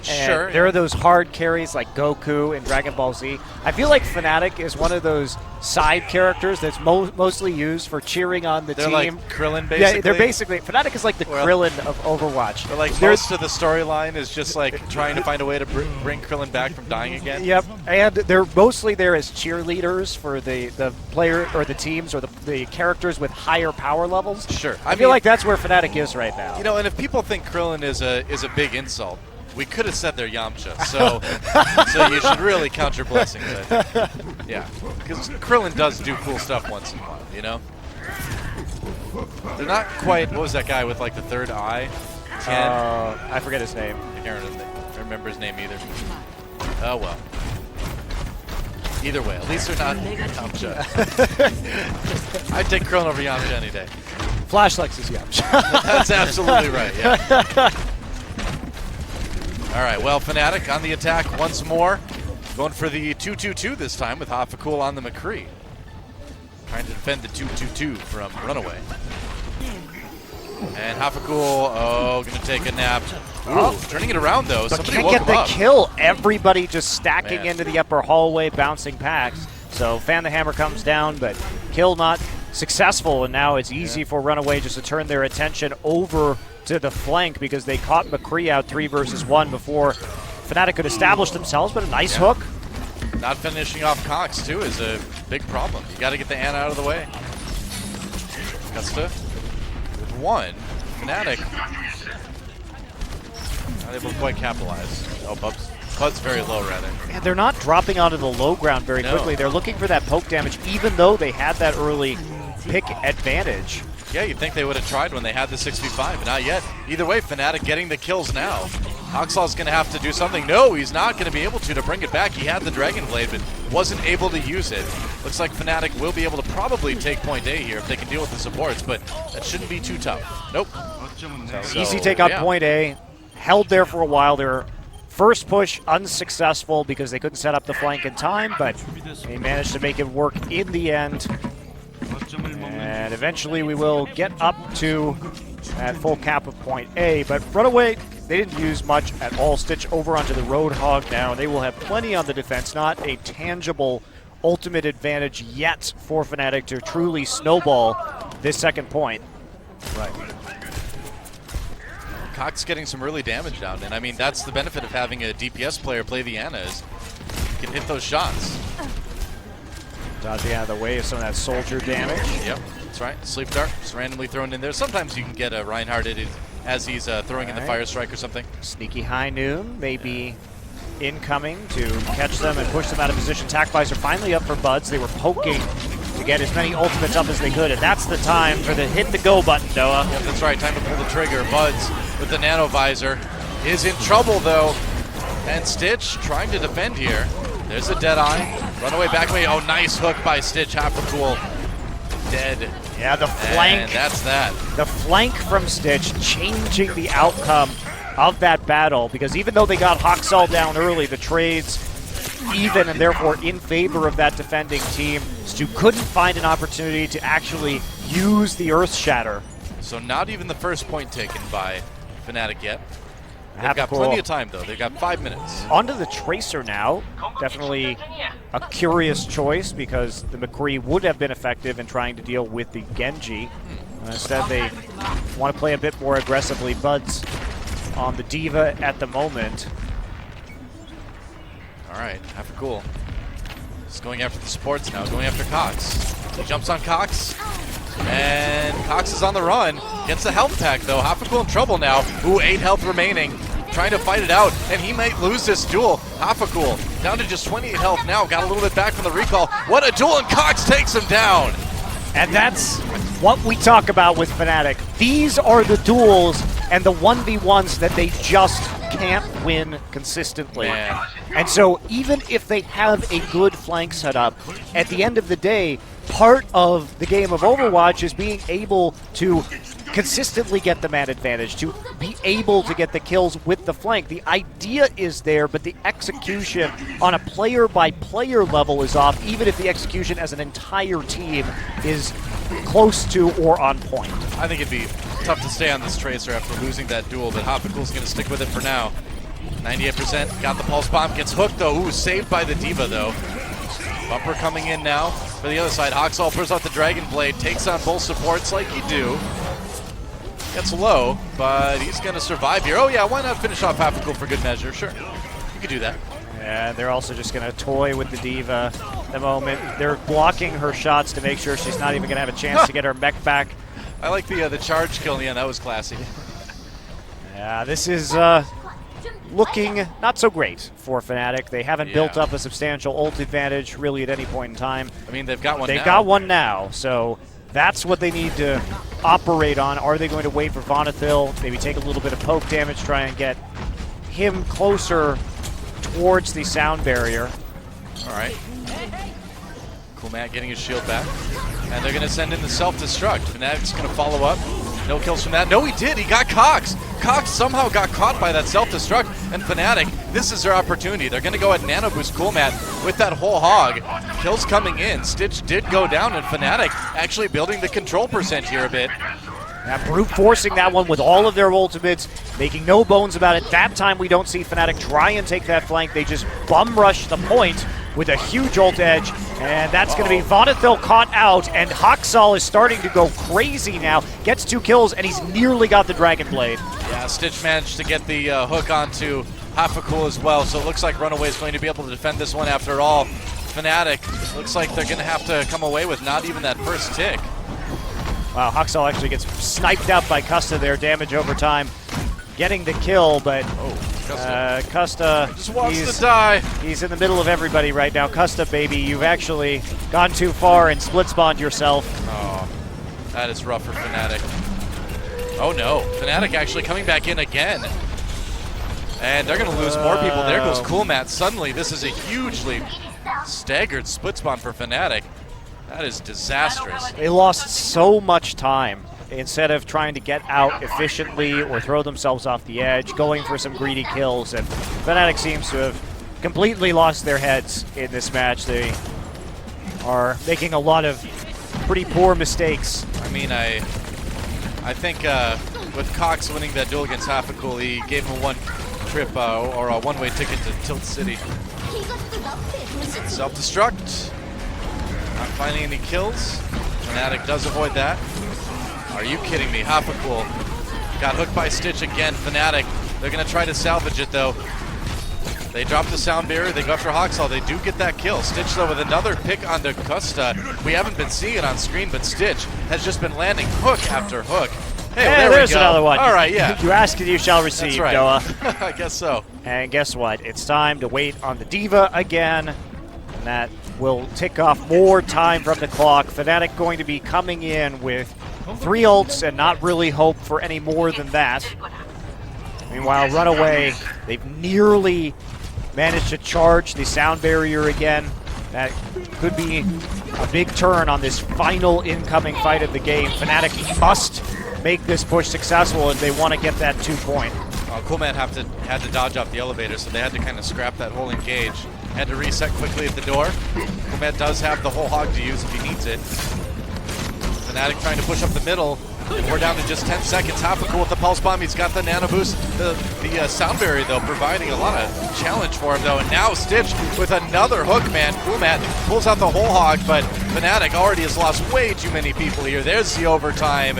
And sure. There are those hard carries like Goku in Dragon Ball Z. I feel like Fnatic is one of those side characters that's mostly used for cheering on the they're team. Like Krillin, basically. Yeah, they're basically, Fnatic is like the Krillin of Overwatch. But like most of the storyline is just like trying to find a way to bring Krillin back from dying again. Yep, and they're mostly there as cheerleaders for the player or the teams or the characters with higher power levels. Sure. I feel like that's where Fnatic is right now. You know, and if people think Krillin is a big insult, we could have said they're Yamcha, so you should really count your blessings, I think. Yeah, because Krillin does do cool stuff once in a while, you know? They're not quite, what was that guy with like the 3rd eye? Ken? I forget his name. I can't remember his name either. Oh well. Either way, at least they're not Yamcha. I'd take Krillin over Yamcha any day. Flashlights is Yamcha. That's absolutely right, yeah. All right, well, Fnatic on the attack once more. Going for the 2-2-2 this time with Hafakul on the McCree. Trying to defend the 2-2-2 from Runaway. And Hafakul, going to take a nap. Ooh, turning it around, though. But Somebody can't woke get him the up. kill. Everybody just stacking into the upper hallway, bouncing packs. So Fan the Hammer comes down, but kill not successful, and now it's easy for Runaway just to turn their attention over to the flank because they caught McCree out 3 versus 1 before Fnatic could establish themselves, but a nice hook. Not finishing off Cox, too, is a big problem. You got to get the Ana out of the way. Gusta with 1. Fnatic not able to quite capitalize. Oh, Bud's very low, rather. And they're not dropping onto the low ground very quickly. They're looking for that poke damage, even though they had that early pick advantage. Yeah, you'd think they would have tried when they had the 6v5, but not yet. Either way, Fnatic getting the kills now. Hoxall's going to have to do something. No, he's not going to be able to bring it back. He had the Dragon Blade, but wasn't able to use it. Looks like Fnatic will be able to probably take point A here if they can deal with the supports, but that shouldn't be too tough. Nope. So easy take on point A. Held there for a while. Their first push unsuccessful because they couldn't set up the flank in time, but they managed to make it work in the end. And eventually we will get up to that full cap of point A, but Runaway, they didn't use much at all. Stitch over onto the Roadhog now. They will have plenty on the defense, not a tangible ultimate advantage yet for Fnatic to truly snowball this second point. Right. Cox getting some early damage down, and I mean, that's the benefit of having a DPS player play the Ana, is you can hit those shots. Dodging out of the way of some of that soldier damage. Yep, that's right. Sleep Dart just randomly thrown in there. Sometimes you can get a Reinhardt as he's throwing in the Fire Strike or something. Sneaky High Noon may be incoming to catch them and push them out of position. Tac-Buys are finally up for Buds. They were poking to get as many ultimates up as they could, and that's the time for the hit the go button, Noah. Yep, that's right. Time to pull the trigger. Buds with the Nano Visor is in trouble, though. And Stitch trying to defend here. There's a Deadeye. Runaway back way. Oh, nice hook by Stitch. Half a cool. Dead. Yeah, the flank. And that's that. The flank from Stitch changing the outcome of that battle, because even though they got Hoxall down early, the trades even and therefore in favor of that defending team. Stu couldn't find an opportunity to actually use the Earth Shatter. So not even the first point taken by Fnatic yet. They've got plenty of time, though. They've got 5 minutes. Onto the Tracer now. Definitely a curious choice, because the McCree would have been effective in trying to deal with the Genji. Instead, they want to play a bit more aggressively. Buds on the Diva at the moment. All right, half a cool. Just going after the supports now, going after Cox. He jumps on Cox, and Cox is on the run. Gets the health pack, though. Half a cool in trouble now. Ooh, 8 health remaining. Trying to fight it out, and he might lose this duel. Half a cool down to just 28 health now. Got a little bit back from the recall. What a duel, and Cox takes him down. And that's what we talk about with Fnatic. These are the duels and the 1v1s that they just can't win consistently. Man. And so even if they have a good flank setup, at the end of the day, part of the game of Overwatch is being able to consistently get the man advantage, to be able to get the kills with the flank. The idea is there, but the execution on a player-by-player level is off, even if the execution as an entire team is close to or on point. I think it'd be tough to stay on this Tracer after losing that duel, but Hopicool's going to stick with it for now. 98%, got the Pulse Bomb, gets hooked though. Ooh, saved by the Diva though. Bumper coming in now for the other side. Hoxall pulls out the Dragon Blade, takes on both supports like you do. Gets low, but he's going to survive here. Oh yeah, why not finish off Hopicool for good measure? Sure, you could do that. Yeah, they're also just going to toy with the Diva at the moment. They're blocking her shots to make sure she's not even going to have a chance to get her mech back. I like the charge kill in the end. That was classy. Yeah, this is looking not so great for Fnatic. They haven't built up a substantial ult advantage really at any point in time. I mean, they've got one now. They've got one now, so that's what they need to operate on. Are they going to wait for Vonathil, maybe take a little bit of poke damage, try and get him closer towards the sound barrier? All right. Cool Matt getting his shield back. And they're going to send in the self-destruct. Fnatic's going to follow up. No kills from that. No, he did. He got Cox. Cox somehow got caught by that self-destruct. And Fnatic, this is their opportunity. They're going to go at Nano Boost Cool Matt with that whole hog. Kills coming in. Stitch did go down, and Fnatic actually building the control percent here a bit. Now brute forcing that one with all of their ultimates, making no bones about it. That time we don't see Fnatic try and take that flank. They just bum rush the point with a huge ult edge, and that's going to be Vonathil caught out, and Hoxall is starting to go crazy now. Gets 2 kills, and he's nearly got the Dragon Blade. Yeah, Stitch managed to get the hook onto Hopicool as well, so it looks like Runaway is going to be able to defend this one after all. Fnatic, looks like they're going to have to come away with not even that first tick. Wow, Hoxall actually gets sniped out by Custa there, damage over time. Getting the kill, but Custa just wants to die. He's in the middle of everybody right now. Custa, baby, you've actually gone too far and split spawned yourself. Oh, that is rough for Fnatic. Oh no, Fnatic actually coming back in again. And they're going to lose more people. There goes Coolmat. Suddenly, this is a hugely staggered split spawn for Fnatic. That is disastrous. They lost so much time instead of trying to get out efficiently or throw themselves off the edge, going for some greedy kills. And Fnatic seems to have completely lost their heads in this match. They are making a lot of pretty poor mistakes. I mean, I think with Cox winning that duel against Half-a-Cool, he gave him one trip or a one-way ticket to Tilt City. Self-destruct. Not finding any kills. Fnatic does avoid that. Are you kidding me? Half-a-Cool got hooked by Stitch again. Fnatic, they're going to try to salvage it though. They drop the sound barrier, they go after Hawksall, they do get that kill. Stitch though with another pick on the Costa. We haven't been seeing it on screen, but Stitch has just been landing hook after hook. Hey, well, there's we go. Another one. All right, yeah. You ask and you shall receive, That's right. Doa. I guess so. And guess what? It's time to wait on the D.Va again. And that will tick off more time from the clock. Fnatic going to be coming in with 3 ults and not really hope for any more than that. Meanwhile, Runaway, they've nearly managed to charge the sound barrier again. That could be a big turn on this final incoming fight of the game. Fnatic must make this push successful if they want to get that 2-point. Coolman had to dodge off the elevator, so they had to kind of scrap that whole engage. Had to reset quickly at the door. Coolman does have the whole hog to use if he needs it. Fnatic trying to push up the middle. And we're down to just 10 seconds. Half-a-Cool with the pulse bomb. He's got the nano boost. The sound barrier though, providing a lot of challenge for him though. And now Stitch with another hook, man. Coolmat pulls out the whole hog, but Fnatic already has lost way too many people here. There's the overtime.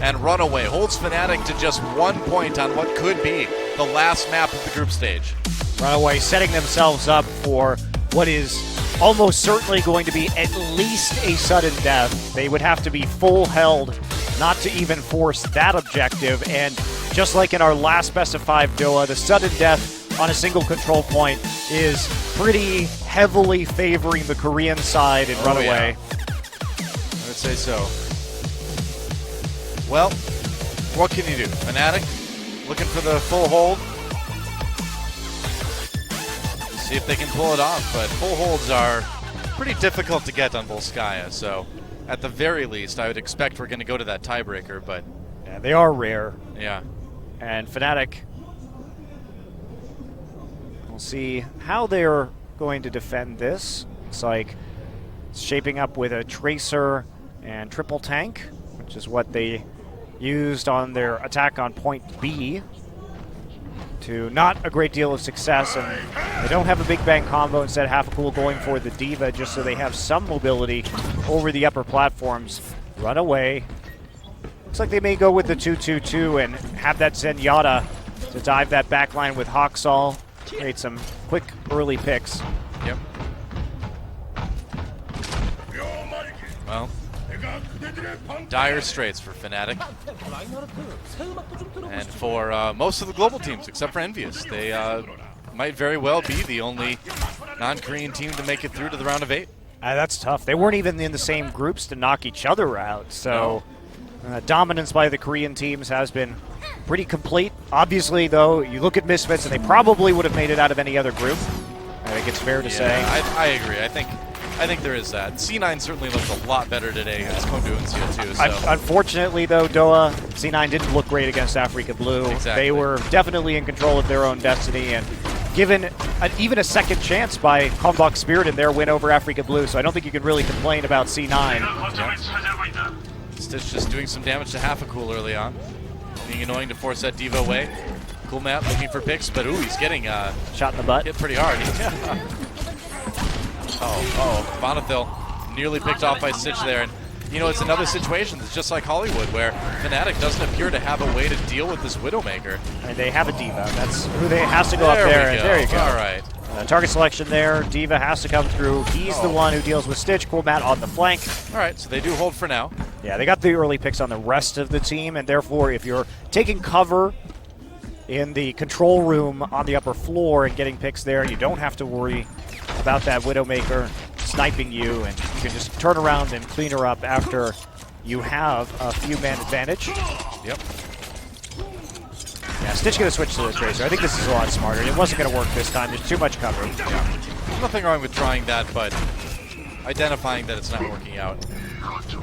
And Runaway holds Fnatic to just 1 point on what could be the last map of the group stage. Runaway setting themselves up for what is almost certainly going to be at least a sudden death. They would have to be full held not to even force that objective. And just like in our last best of 5 Doa, the sudden death on a single control point is pretty heavily favoring the Korean side in Runaway. Yeah. I would say so. Well, what can you do? Fnatic looking for the full hold. See if they can pull it off, but full holds are pretty difficult to get on Volskaya, so at the very least, I would expect we're going to go to that tiebreaker, but... Yeah, they are rare. Yeah. And Fnatic, we'll see how they're going to defend this. Looks like it's shaping up with a Tracer and triple tank, which is what they used on their attack on point B. To not a great deal of success, and they don't have a big bang combo. Instead, Half-a-Cool going for the D.Va just so they have some mobility over the upper platforms. Runaway. Looks like they may go with the 2-2-2 and have that Zenyatta to dive that backline with Hawksall. Create some quick early picks. Yep. Well, dire straits for Fnatic. And for most of the global teams, except for Envious. They might very well be the only non-Korean team to make it through to the round of 8. That's tough. They weren't even in the same groups to knock each other out. So dominance by the Korean teams has been pretty complete. Obviously, though, you look at Misfits, and they probably would have made it out of any other group. I think it's fair to say. I agree. I think there is that. C9 certainly looked a lot better today against Konduncia too. So. Unfortunately, though, Doa, C9 didn't look great against Africa Blue. Exactly. They were definitely in control of their own destiny, and given even a second chance by Kongbok Spirit in their win over Africa Blue, so I don't think you can really complain about C9. Yeah. Stitch just doing some damage to Half-a-Cool early on. Being annoying to force that D.Va away. Coolmat looking for picks, but ooh, he's getting shot in the butt. Hit pretty hard. Bonathil nearly picked off by Stitch there. And, you know, it's another situation that's just like Hollywood, where Fnatic doesn't appear to have a way to deal with this Widowmaker. And they have a D.Va. That's who they has to go up there. And there you go. All right. Target selection there. D.Va has to come through. He's the one who deals with Stitch. Coolmat on the flank. All right, so they do hold for now. Yeah, they got the early picks on the rest of the team, and therefore, if you're taking cover in the control room on the upper floor and getting picks there, you don't have to worry about that Widowmaker sniping you, and you can just turn around and clean her up after you have a few man advantage. Yep. Yeah, Stitch going to switch to the Tracer. I think this is a lot smarter. It wasn't going to work this time. There's too much cover. Yeah. There's nothing wrong with trying that, but identifying that it's not working out.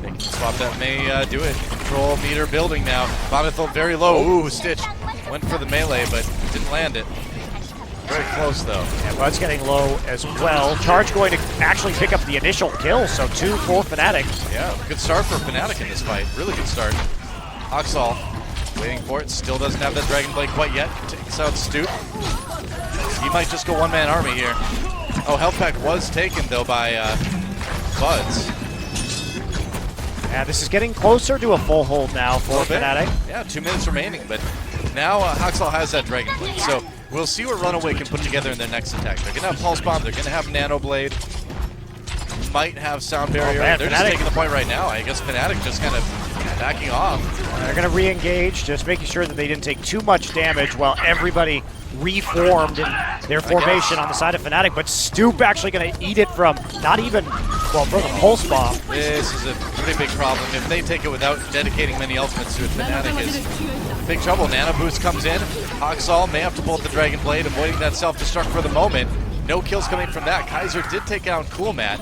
Making a swap that may do it. Control meter building now. Bonithil very low. Ooh, Stitch went for the melee, but didn't land it. Very close, though. And Bud's getting low as well. Charge going to actually pick up the initial kill, so 2 for Fnatic. Yeah, good start for Fnatic in this fight. Really good start. Oxall waiting for it. Still doesn't have that Dragon Blade quite yet. Takes out Stoop. He might just go one-man army here. Oh, health pack was taken, though, by Buds. And this is getting closer to a full hold now for Fnatic. Yeah, 2 minutes remaining, but now Oxall has that Dragon Blade. So we'll see what Runaway can put together in their next attack. They're going to have Pulse Bomb. They're going to have Nano Blade. Might have Sound Barrier. Man, they're Fnatic just taking the point right now. I guess Fnatic just kind of backing off. They're going to re-engage, just making sure that they didn't take too much damage while everybody reformed in their formation on the side of Fnatic. But Stoop actually going to eat it from not even, well, from the Pulse Bomb. This is a pretty big problem. If they take it without dedicating many ultimates to it, Fnatic is in big trouble. Nano Boost comes in. Oxall may have to pull up the Dragon Blade, avoiding that self-destruct for the moment. No kills coming from that. Kaiser did take out Coolmat.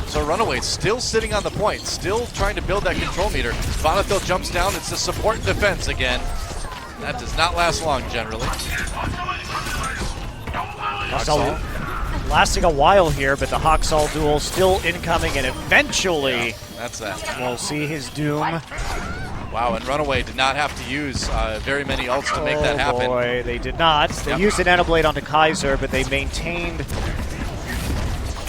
So Runaway still sitting on the point, still trying to build that control meter. Bonithil jumps down. It's the support and defense again. That does not last long generally. Oxall lasting a while here, but the Hoxall duel still incoming, and eventually that's that. We'll see his doom. Wow, and Runaway did not have to use very many ults to make that happen. Oh boy, they did not. They used the Nano Blade onto Kaiser, but they maintained,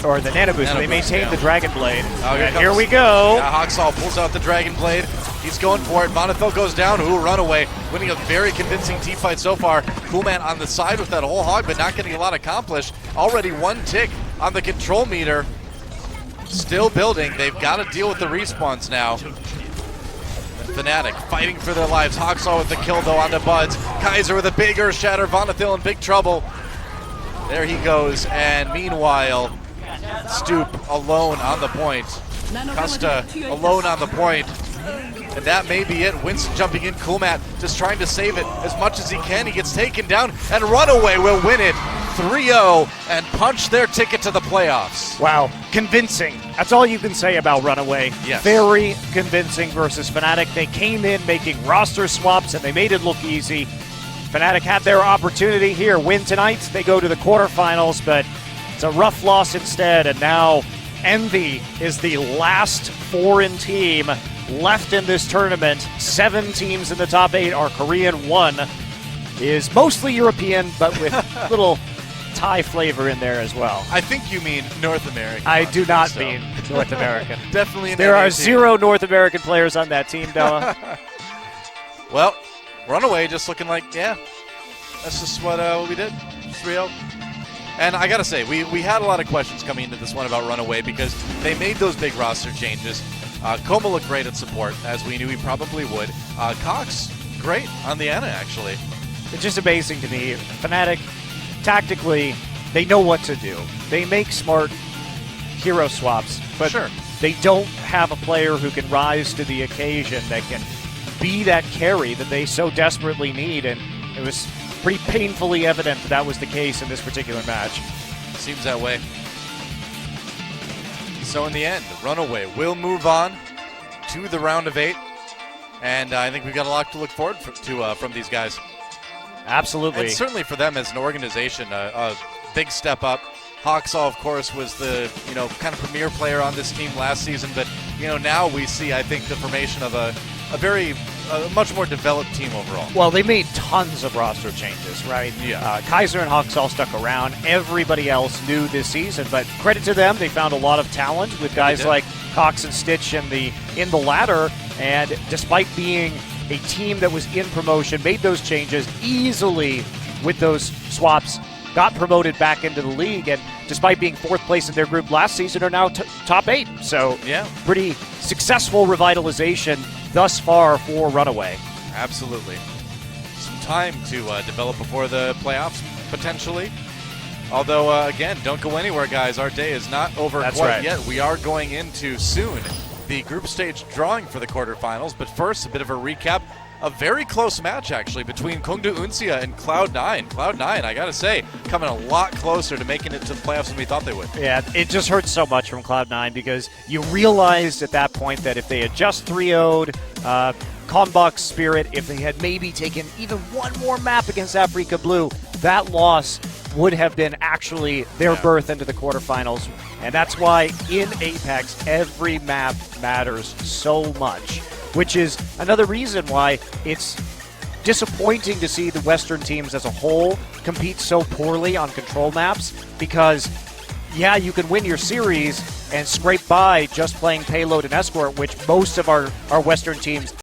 or the Nano Boost, they maintained the Dragon Blade. Oh, here we go. Yeah, Hoxall pulls out the Dragon Blade. He's going for it. Bonithil goes down. Ooh, Runaway winning a very convincing team fight so far. Coolman on the side with that whole hog, but not getting a lot accomplished. Already 1 tick on the control meter. Still building. They've got to deal with the respawns now. Fnatic fighting for their lives. Hoxall with the kill, though, on the Buds. Kaiser with a big Earth Shatter. Bonithil in big trouble. There he goes. And meanwhile, Stoop alone on the point. Custa alone on the point. And that may be it. Winston jumping in. Coolmat just trying to save it as much as he can. He gets taken down, and Runaway will win it 3-0 and punch their ticket to the playoffs. Wow, convincing. That's all you can say about Runaway. Yes. Very convincing versus Fnatic. They came in making roster swaps, and they made it look easy. Fnatic had their opportunity here. Win tonight, they go to the quarterfinals, but it's a rough loss instead, and now Envy is the last foreign team left in this tournament. 7 teams in the top 8 are Korean. 1 is mostly European, but with little Thai flavor in there as well. I think you mean North American. I do not mean North American. Definitely an There are NA 0 North American players on that team, Noah. Well, Runaway just looking like, yeah, that's just what we did. 3-0. And I got to say, we had a lot of questions coming into this one about Runaway because they made those big roster changes. Coma looked great at support, as we knew he probably would. Cox, great on the Ana, actually. It's just amazing to me. Fnatic, tactically, they know what to do. They make smart hero swaps, but they don't have a player who can rise to the occasion, that can be that carry that they so desperately need, and it was pretty painfully evident that was the case in this particular match. Seems that way. So in the end, Runaway will move on to the round of 8, and I think we've got a lot to look forward to from these guys. Absolutely. And certainly for them as an organization, a big step up. Hoxall, of course, was the kind of premier player on this team last season, but now we see, I think, the formation of a much more developed team overall. Well, they made tons of roster changes, right? Yeah. Kaiser and Hoxall stuck around. Everybody else new this season, but credit to them, they found a lot of talent with guys like Cox and Stitch in the ladder, and despite being a team that was in promotion, made those changes easily with those swaps, got promoted back into the league, and despite being 4th place in their group last season, are now top 8. So yeah, pretty successful revitalization thus far for Runaway. Absolutely. Some time to develop before the playoffs, potentially. Although, again, don't go anywhere, guys. Our day is not over quite yet. We are going into soon the group stage drawing for the quarterfinals. But first, a bit of a recap a very close match, actually, between Kongdu Uncia and Cloud9. Cloud9, I gotta say, coming a lot closer to making it to the playoffs than we thought they would. Yeah, it just hurts so much from Cloud9 because you realized at that point that if they had just 3-0'd Kalmbach's Spirit, if they had maybe taken even one more map against Africa Blue, that loss would have been actually their berth into the quarterfinals. And that's why in Apex, every map matters so much, which is another reason why it's disappointing to see the Western teams as a whole compete so poorly on control maps because, yeah, you can win your series and scrape by just playing payload and escort, which most of our Western teams